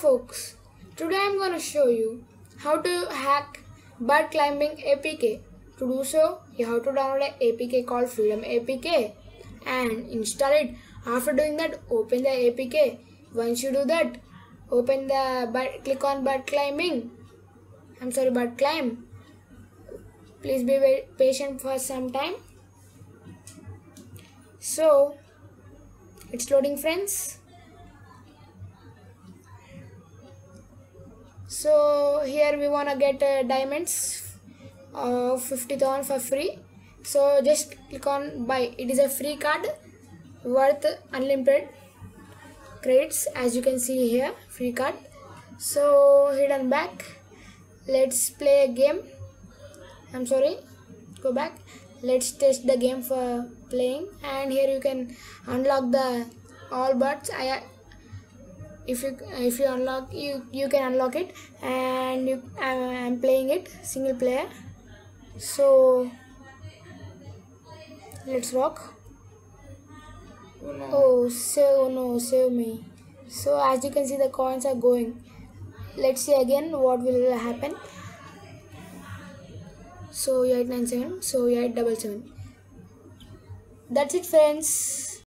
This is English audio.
folks, today I'm going to show you how to hack bird climbing APK. To do so, you have to download an APK called Freedom APK and install it. After doing that, open the APK. Once you do that, click on bird climb. Please be very patient for some time. So, it's loading, friends. So here we wanna get diamonds of 50,000 for free. So just click on buy. It is a free card worth unlimited credits, as you can see here, free card. So hit on back. Let's play a game. Go back. Let's test the game for playing, and here you can unlock the all birds. If you unlock, you can unlock it, and I'm playing it single player. So let's rock. Oh no, save me. So as you can see, the coins are going. Let's see again what will happen. So 897, so 877. That's it, friends.